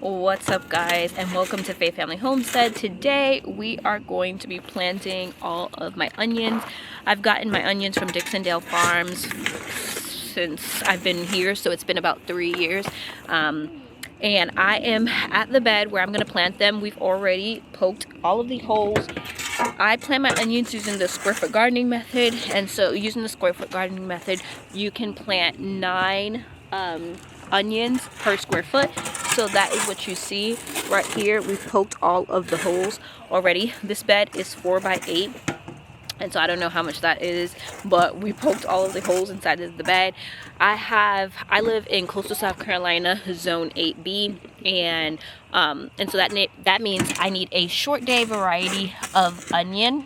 What's up, guys, and welcome to Faith Family Homestead. Today we are going to be planting all of my onions. I've gotten my onions from Dixondale Farms since I've been here, so it's been about 3 years. And I am at the bed where I'm going to plant them. We've already poked all of the holes. I plant my onions using the square foot gardening method, and so using the square foot gardening method, you can plant 9 onions per square foot. So that is what you see right here. We've poked all of the holes already. This bed is 4 by 8. And so I don't know how much that is, but we poked all of the holes inside of the bed. I live in coastal South Carolina, zone 8B, and so that means I need a short day variety of onion.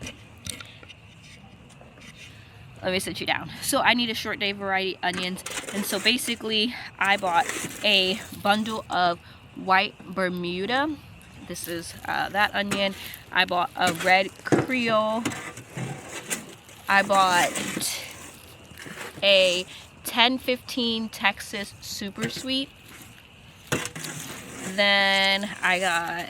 Let me sit you down. So I need a short day variety onions, and so basically I bought a bundle of white Bermuda. This is that onion. I bought a red Creole. I bought a 1015 Texas Super Sweet. Then I got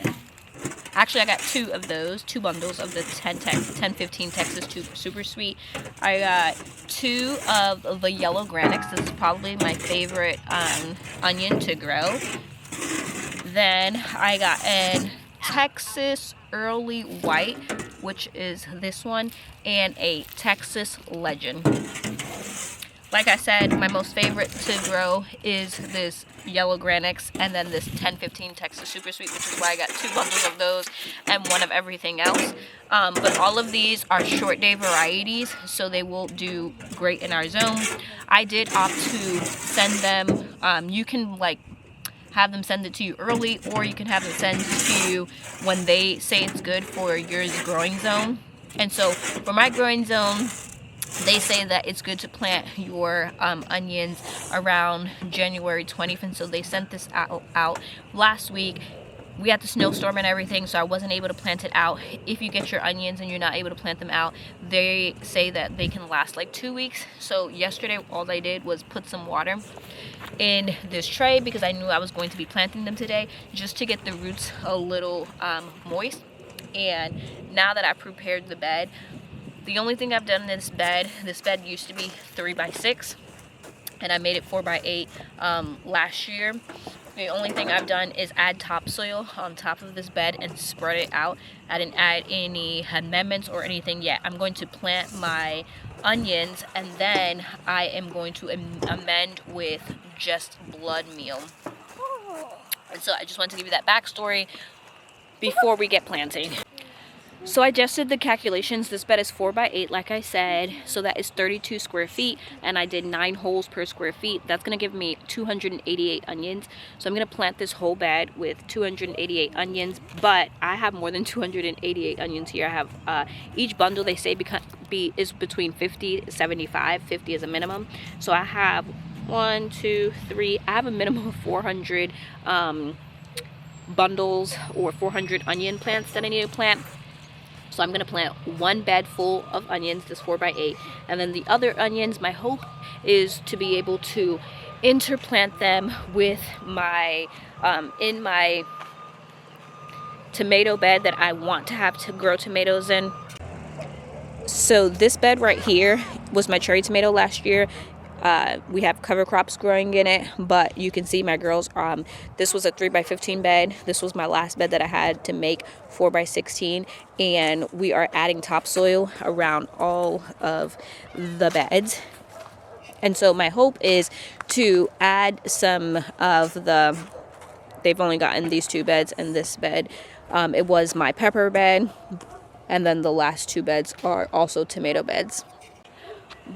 2 of those, 2 bundles of the 1015 Texas Super Sweet. I got 2 of the yellow granix. This is probably my favorite onion to grow. Then I got an Texas Early White, which is this one, and a Texas Legend. Like I said, my most favorite to grow is this yellow granix, and then this 1015 Texas Super Sweet, which is why I got 2 bundles of those and 1 of everything else. But all of these are short day varieties, so they will do great in our zone. I did opt to send them, you can have them send it to you early, or you can have them send it to you when they say it's good for your growing zone. And so for my growing zone, they say that it's good to plant your onions around January 20th, and so they sent this out last week. We had the snowstorm and everything, so I wasn't able to plant it out. If you get your onions and you're not able to plant them out, they say that they can last like 2 weeks. So yesterday, all I did was put some water in this tray because I knew I was going to be planting them today, just to get the roots a little moist. And now that I prepared the bed, the only thing I've done in this bed used to be 3 by 6, and I made it 4 by 8 last year. The only thing I've done is add topsoil on top of this bed and spread it out. I didn't add any amendments or anything yet. I'm going to plant my onions, and then I am going to amend with just blood meal. And so I just wanted to give you that backstory before we get planting. So I just did the calculations. This bed is 4 by 8, like I said, so that is 32 square feet, and I did 9 holes per square feet. That's going to give me 288 onions. So I'm going to plant this whole bed with 288 onions, but I have more than 288 onions here. I have each bundle, they say, is between 50 to 75. 50 is a minimum. So I have 1, 2, 3. I have a minimum of 400 bundles or 400 onion plants that I need to plant. So I'm going to plant 1 bed full of onions, this 4 by 8, and then the other onions, my hope is to be able to interplant them with my in my tomato bed that I want to have to grow tomatoes in. So this bed right here was my cherry tomato last year. We have cover crops growing in it, but you can see my girls, this was a 3 by 15 bed. This was my last bed that I had to make 4 by 16, and we are adding topsoil around all of the beds. And so my hope is to add some of they've only gotten these 2 beds and this bed. It was my pepper bed, and then the last 2 beds are also tomato beds.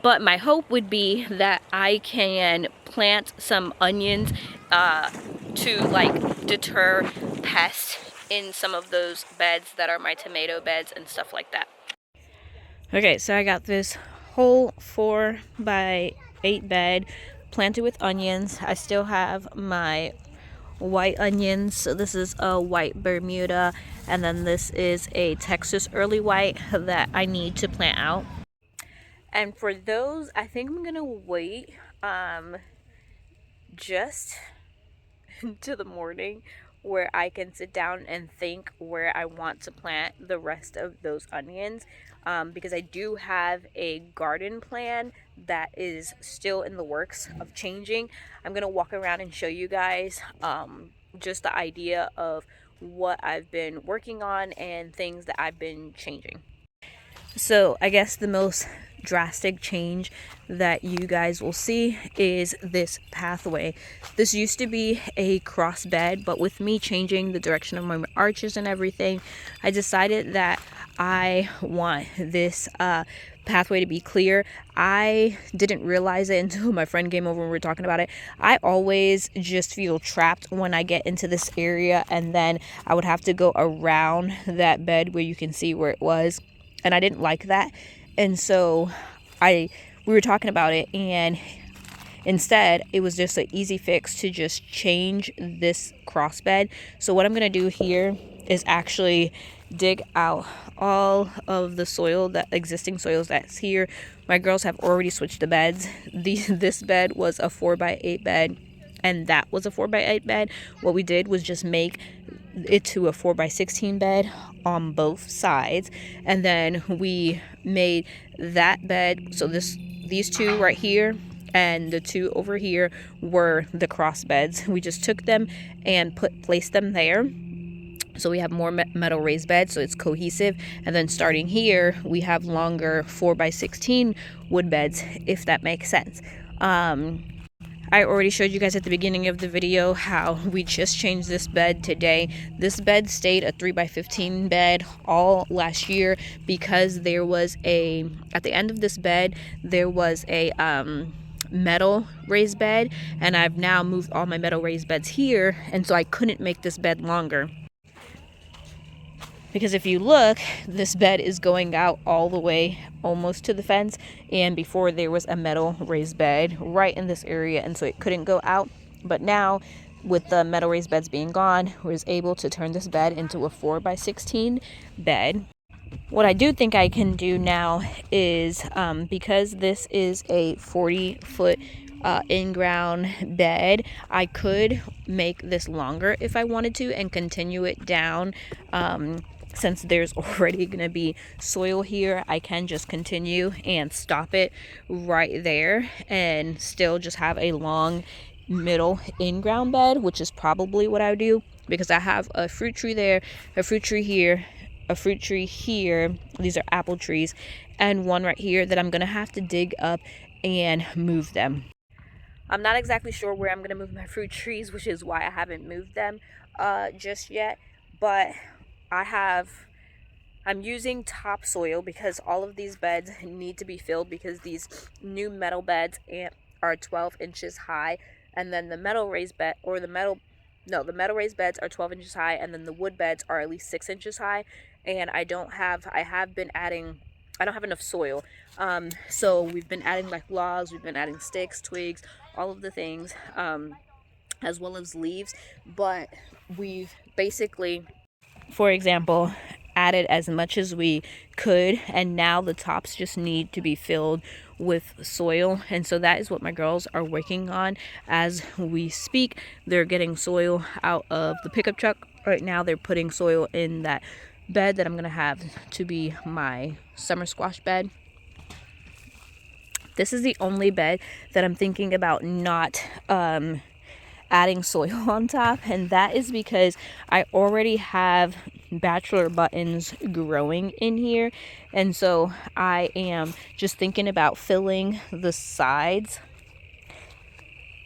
But my hope would be that I can plant some onions to deter pests in some of those beds that are my tomato beds and stuff like that. Okay, so I got this whole 4 by 8 bed planted with onions. I still have my white onions. So this is a white Bermuda, and then this is a Texas Early White that I need to plant out. And for those, I think I'm gonna wait just into the morning where I can sit down and think where I want to plant the rest of those onions, because I do have a garden plan that is still in the works of changing. I'm gonna walk around and show you guys just the idea of what I've been working on and things that I've been changing. So I guess the most drastic change that you guys will see is this pathway. This used to be a cross bed, but with me changing the direction of my arches and everything, I decided that I want this pathway to be clear. I didn't realize it until my friend came over and we were talking about it. I always just feel trapped when I get into this area, and then I would have to go around that bed where you can see where it was, and I didn't like that. And so we were talking about it, and instead it was just an easy fix to just change this cross bed. So what I'm gonna do here is actually dig out all of the soil, that existing soils that's here. My girls have already switched the beds. This bed was a 4x8 bed, and that was a 4x8 bed. What we did was just make it to a 4x16 bed on both sides, and then we made that bed, so these two right here and the two over here were the cross beds. We just took them and placed them there, so we have more metal raised beds, so it's cohesive. And then starting here, we have longer 4x16 wood beds, if that makes sense. I already showed you guys at the beginning of the video how we just changed this bed today. This bed stayed a 3x15 bed all last year because there was at the end of this bed, there was a metal raised bed, and I've now moved all my metal raised beds here, and so I couldn't make this bed longer. Because if you look, this bed is going out all the way almost to the fence, and before there was a metal raised bed right in this area, and so it couldn't go out. But now, with the metal raised beds being gone, we was able to turn this bed into a 4x16 bed. What I do think I can do now is, because this is a 40-foot in-ground bed, I could make this longer if I wanted to and continue it down. Since there's already going to be soil here, I can just continue and stop it right there and still just have a long middle in-ground bed, which is probably what I would do, because I have a fruit tree there, a fruit tree here, a fruit tree here, these are apple trees, and one right here that I'm going to have to dig up and move them. I'm not exactly sure where I'm going to move my fruit trees, which is why I haven't moved them just yet, but I'm using topsoil because all of these beds need to be filled, because these new metal beds are 12 inches high, and then the metal raised bed, or the metal raised beds are 12 inches high, and then the wood beds are at least 6 inches high, and I don't have enough soil. So we've been adding like logs, we've been adding sticks, twigs, all of the things, as well as leaves, but we've basically, for example, added as much as we could, and now the tops just need to be filled with soil. And so that is what my girls are working on as we speak. They're getting soil out of the pickup truck right now. They're putting soil in that bed that I'm gonna have to be my summer squash bed. This is the only bed that I'm thinking about not adding soil on top, and that is because I already have bachelor buttons growing in here, and so I am just thinking about filling the sides,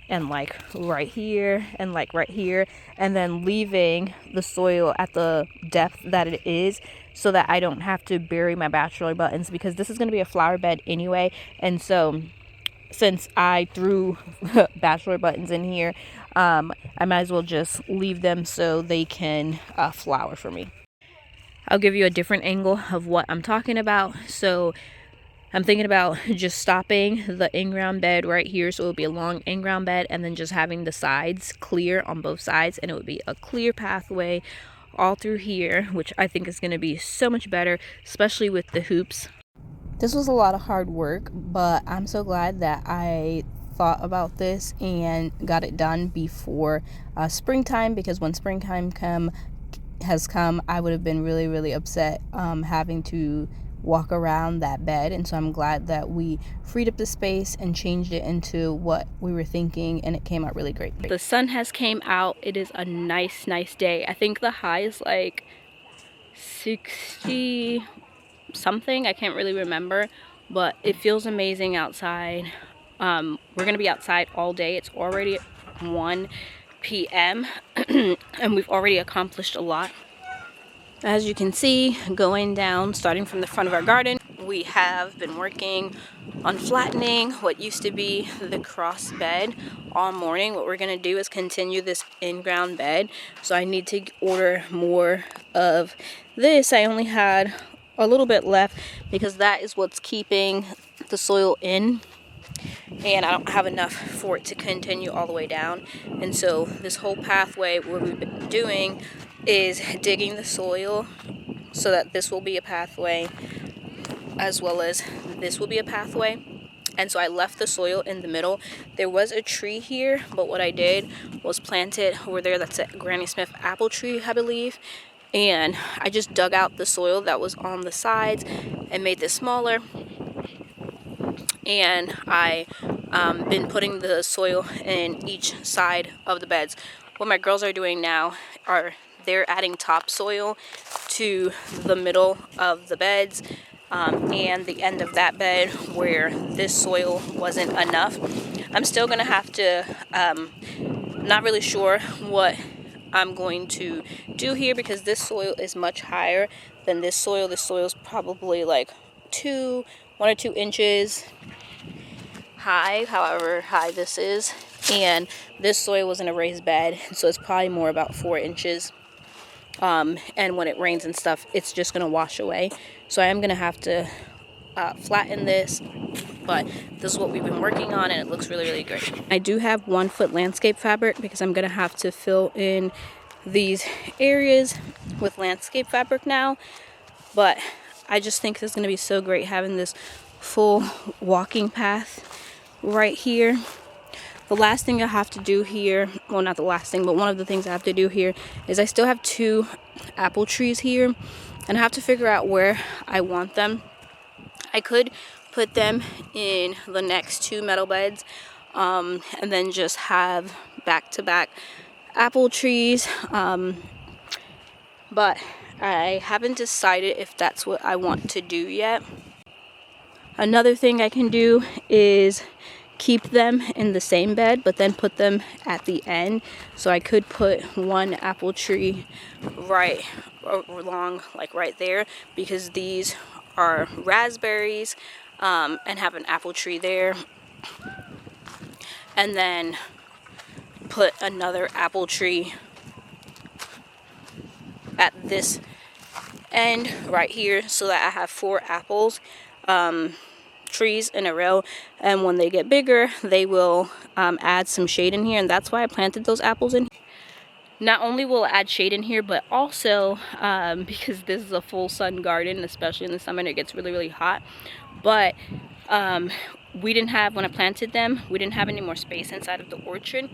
and like right here and like right here, and then leaving the soil at the depth that it is, so that I don't have to bury my bachelor buttons, because this is going to be a flower bed anyway. And so since I threw bachelor buttons in here, I might as well just leave them so they can flower for me. I'll give you a different angle of what I'm talking about. So I'm thinking about just stopping the in-ground bed right here, so it would be a long in-ground bed, and then just having the sides clear on both sides, and it would be a clear pathway all through here, which I think is going to be so much better, especially with the hoops. This was a lot of hard work, but I'm so glad that I thought about this and got it done before springtime, because when springtime has come, I would have been really, really upset having to walk around that bed. And so I'm glad that we freed up the space and changed it into what we were thinking, and it came out really great. The sun has came out. It is a nice day. I think the high is like 60 something. I can't really remember, but it feels amazing outside. We're gonna be outside all day. It's already 1 p.m. and we've already accomplished a lot. As you can see, going down, starting from the front of our garden, we have been working on flattening what used to be the cross bed all morning. What we're gonna do is continue this in-ground bed. So I need to order more of this. I only had a little bit left because that is what's keeping the soil in, and I don't have enough for it to continue all the way down. And so this whole pathway, what we've been doing is digging the soil so that this will be a pathway, as well as this will be a pathway. And so I left the soil in the middle. There was a tree here, but what I did was plant it over there. That's a Granny Smith apple tree, I believe. And I just dug out the soil that was on the sides and made this smaller. And I been putting the soil in each side of the beds. What my girls are doing now are they're adding topsoil to the middle of the beds and the end of that bed where this soil wasn't enough. I'm still gonna have to, not really sure what I'm going to do here, because this soil is much higher than this soil. This soil is probably like 1 or 2 inches high, however high this is, and this soil was in a raised bed, so it's probably more about 4 inches. And when it rains and stuff, it's just gonna wash away. So I am gonna have to flatten this, but this is what we've been working on, and it looks really, really great. I do have 1 foot landscape fabric because I'm gonna have to fill in these areas with landscape fabric now, but I just think this is gonna be so great having this full walking path right here. The last thing I have to do here, well, not the last thing, but one of the things I have to do here is I still have 2 apple trees here, and I have to figure out where I want them. I could put them in the next 2 metal beds and then just have back-to-back apple trees, but I haven't decided if that's what I want to do yet. Another thing I can do is keep them in the same bed, but then put them at the end. So I could put 1 apple tree right along, like right there, because these are raspberries, and have an apple tree there. And then put another apple tree at this end right here, so that I have 4 apples trees in a row, and when they get bigger they will add some shade in here, and that's why I planted those apples in here. Not only will it add shade in here, but also because this is a full sun garden, especially in the summer, and it gets really, really hot. But we didn't have, when I planted them, we didn't have any more space inside of the orchard,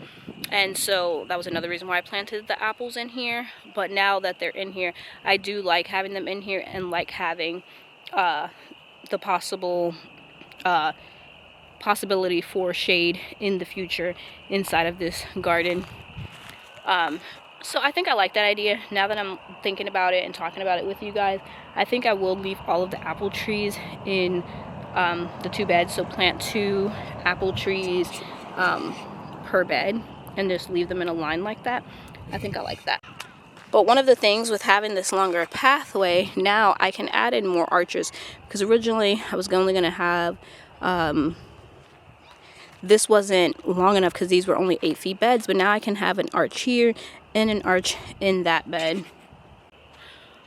and so that was another reason why I planted the apples in here. But now that they're in here, I do like having them in here, and like having the possibility for shade in the future inside of this garden. So I think I like that idea. Now that I'm thinking about it and talking about it with you guys, I think I will leave all of the apple trees in the 2 beds. So plant 2 apple trees per bed and just leave them in a line like that. I think I like that. But one of the things with having this longer pathway, now I can add in more arches, because originally I was only going to have, this wasn't long enough because these were only 8 feet beds, but now I can have an arch here and an arch in that bed.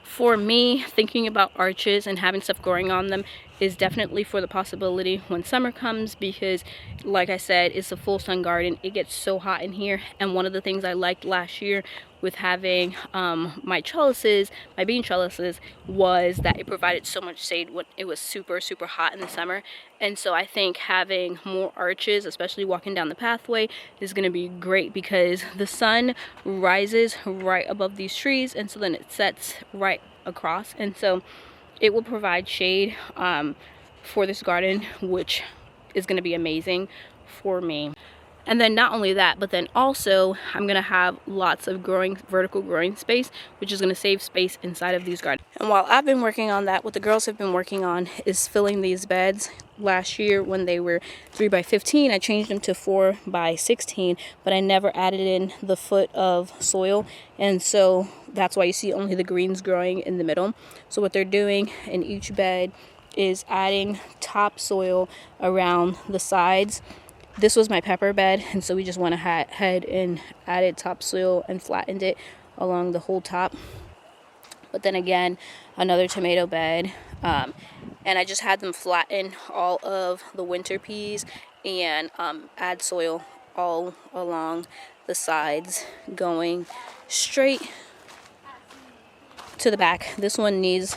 For me, thinking about arches and having stuff growing on them is definitely for the possibility when summer comes, because like I said, it's a full sun garden. It gets so hot in here, and one of the things I liked last year with having my trellises, my bean trellises, was that it provided so much shade when it was super hot in the summer. And so I think having more arches, especially walking down the pathway, is going to be great, because the sun rises right above these trees, and so then it sets right across, and so it will provide shade for this garden, which is going to be amazing for me. And then not only that, but then also I'm going to have lots of vertical growing space, which is going to save space inside of these gardens. And while I've been working on that, what the girls have been working on is filling these beds. Last year when they were 3 by 15, I changed them to 4 by 16, but I never added in the foot of soil, and so that's why you see only the greens growing in the middle. So what they're doing in each bed is adding topsoil around the sides. This was my pepper bed, and so we just went ahead and added topsoil and flattened it along the whole top. But then again, another tomato bed, and I just had them flatten all of the winter peas and add soil all along the sides, going straight to the back. This one needs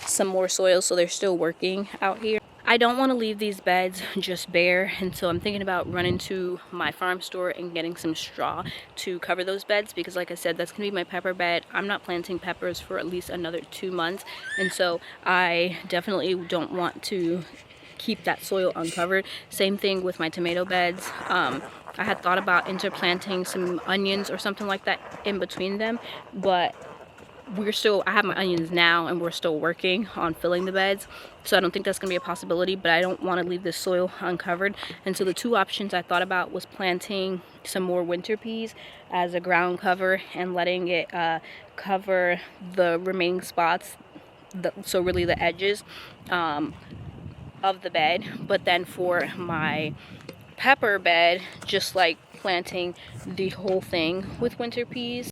some more soil, so they're still working out here. I don't want to leave these beds just bare, and so I'm thinking about running to my farm store and getting some straw to cover those beds, because like I said, that's going to be my pepper bed. I'm not planting peppers for at least another 2 months, and so I definitely don't want to keep that soil uncovered. Same thing with my tomato beds. I had thought about interplanting some onions or something like that in between them, but I have my onions now, and we're still working on filling the beds, so I don't think that's going to be a possibility, but I don't want to leave this soil uncovered. And so the two options I thought about was planting some more winter peas as a ground cover and letting it cover the remaining spots, so really the edges of the bed. But then for my pepper bed, just like planting the whole thing with winter peas.